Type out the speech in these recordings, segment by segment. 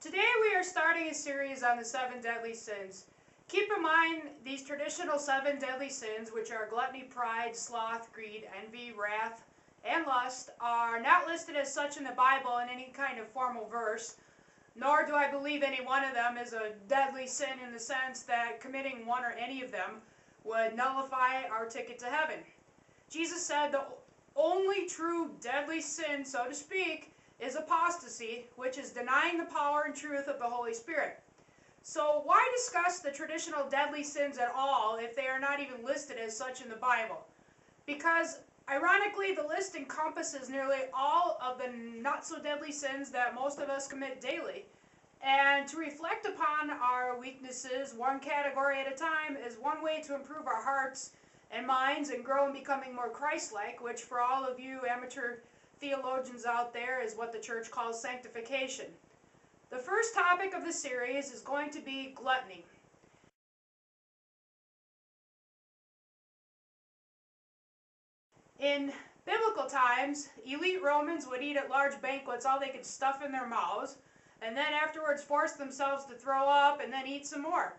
Today we are starting a series on the 7 deadly sins. Keep in mind these traditional 7 deadly sins, which are gluttony, pride, sloth, greed, envy, wrath, and lust, are not listed as such in the Bible in any kind of formal verse, nor do I believe any one of them is a deadly sin in the sense that committing one or any of them would nullify our ticket to heaven. Jesus said the only true deadly sin, so to speak, is apostasy, which is denying the power and truth of the Holy Spirit. So why discuss the traditional deadly sins at all if they are not even listed as such in the Bible? Because ironically, the list encompasses nearly all of the not so deadly sins that most of us commit daily. And to reflect upon our weaknesses one category at a time is one way to improve our hearts and minds and grow in becoming more Christ-like, which for all of you amateur theologians out there is what the church calls sanctification. The first topic of the series is going to be gluttony. In biblical times, elite Romans would eat at large banquets all they could stuff in their mouths, and then afterwards force themselves to throw up and then eat some more.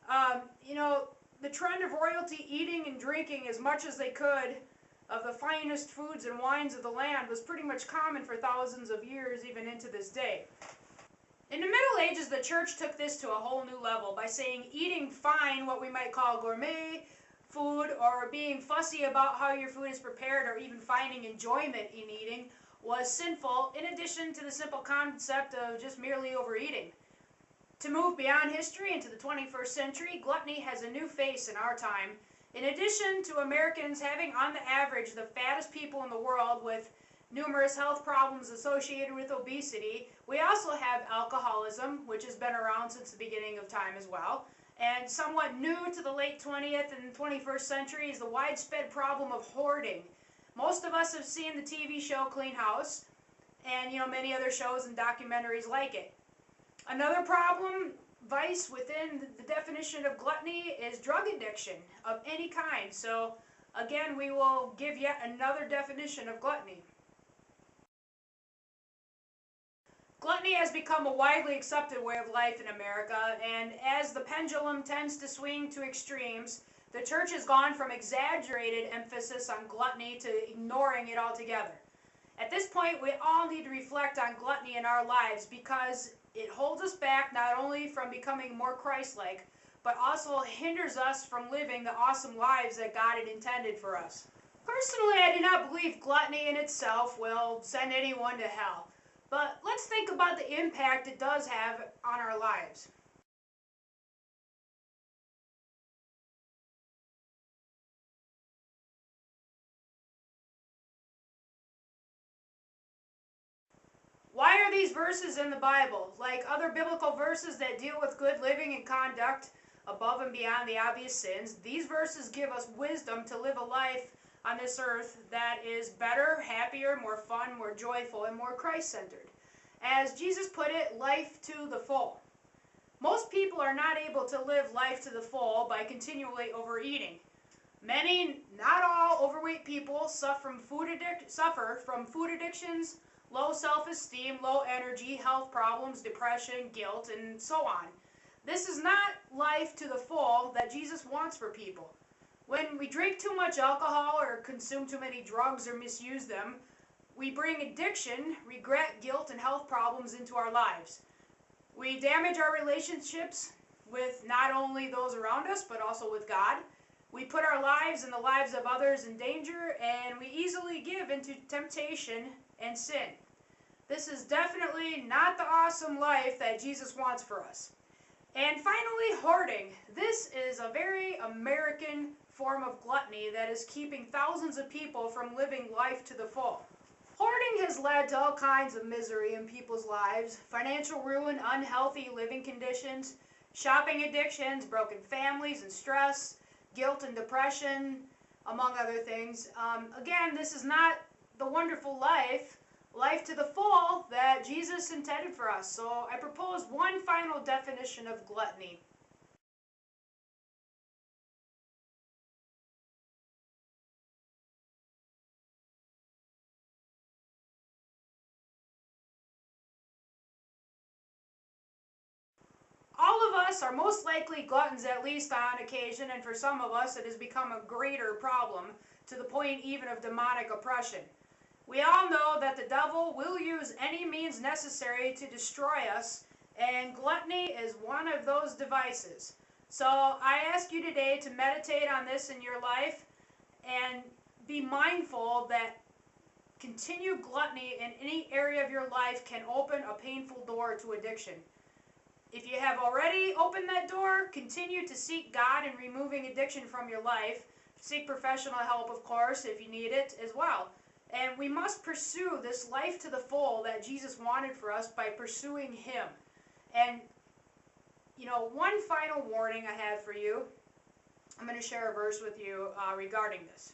The trend of royalty eating and drinking as much as they could of the finest foods and wines of the land was pretty much common for thousands of years, even into this day. In the Middle Ages, the church took this to a whole new level by saying eating fine, what we might call gourmet food, or being fussy about how your food is prepared, or even finding enjoyment in eating, was sinful, in addition to the simple concept of just merely overeating. To move beyond history into the 21st century, gluttony has a new face in our time. In addition to Americans having, on the average, the fattest people in the world with numerous health problems associated with obesity, we also have alcoholism, which has been around since the beginning of time as well. And somewhat new to the late 20th and 21st century is the widespread problem of hoarding. Most of us have seen the TV show Clean House, and many other shows and documentaries like it. Another problem, vice within the definition of gluttony, is drug addiction of any kind. So again, we will give yet another definition of gluttony. Gluttony has become a widely accepted way of life in America, and as the pendulum tends to swing to extremes, the church has gone from exaggerated emphasis on gluttony to ignoring it altogether. At this point, we all need to reflect on gluttony in our lives because it holds us back not only from becoming more Christ-like, but also hinders us from living the awesome lives that God had intended for us. Personally, I do not believe gluttony in itself will send anyone to hell. But let's think about the impact it does have on our lives. Why are these verses in the Bible? Like other biblical verses that deal with good living and conduct above and beyond the obvious sins, these verses give us wisdom to live a life on this earth that is better, happier, more fun, more joyful, and more Christ-centered. As Jesus put it, life to the full. Most people are not able to live life to the full by continually overeating. Many, not all, overweight people suffer from food addictions, low self-esteem, low energy, health problems, depression, guilt, and so on. This is not life to the full that Jesus wants for people. When we drink too much alcohol or consume too many drugs or misuse them, we bring addiction, regret, guilt, and health problems into our lives. We damage our relationships with not only those around us, but also with God. We put our lives and the lives of others in danger, and we easily give into temptation and sin. This is definitely not the awesome life that Jesus wants for us. And finally, hoarding. This is a very American form of gluttony that is keeping thousands of people from living life to the full. Hoarding has led to all kinds of misery in people's lives: financial ruin, unhealthy living conditions, shopping addictions, broken families and stress, guilt and depression, among other things. Again, this is not the wonderful life to the full that Jesus intended for us. So I propose one final definition of gluttony. All of us are most likely gluttons, at least on occasion, and for some of us it has become a greater problem, to the point even of demonic oppression. We all know that the devil will use any means necessary to destroy us, and gluttony is one of those devices. So I ask you today to meditate on this in your life and be mindful that continued gluttony in any area of your life can open a painful door to addiction. If you have already opened that door, continue to seek God in removing addiction from your life. Seek professional help, of course, if you need it as well. And we must pursue this life to the full that Jesus wanted for us by pursuing Him. And, one final warning I have for you. I'm going to share a verse with you regarding this.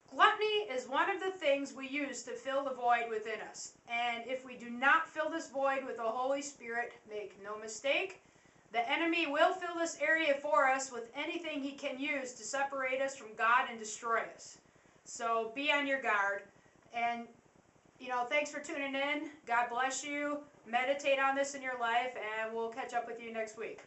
Gluttony is one of the things we use to fill the void within us. And if we do not fill this void with the Holy Spirit, make no mistake, the enemy will fill this area for us with anything he can use to separate us from God and destroy us. So be on your guard. And, thanks for tuning in. God bless you. Meditate on this in your life, and we'll catch up with you next week.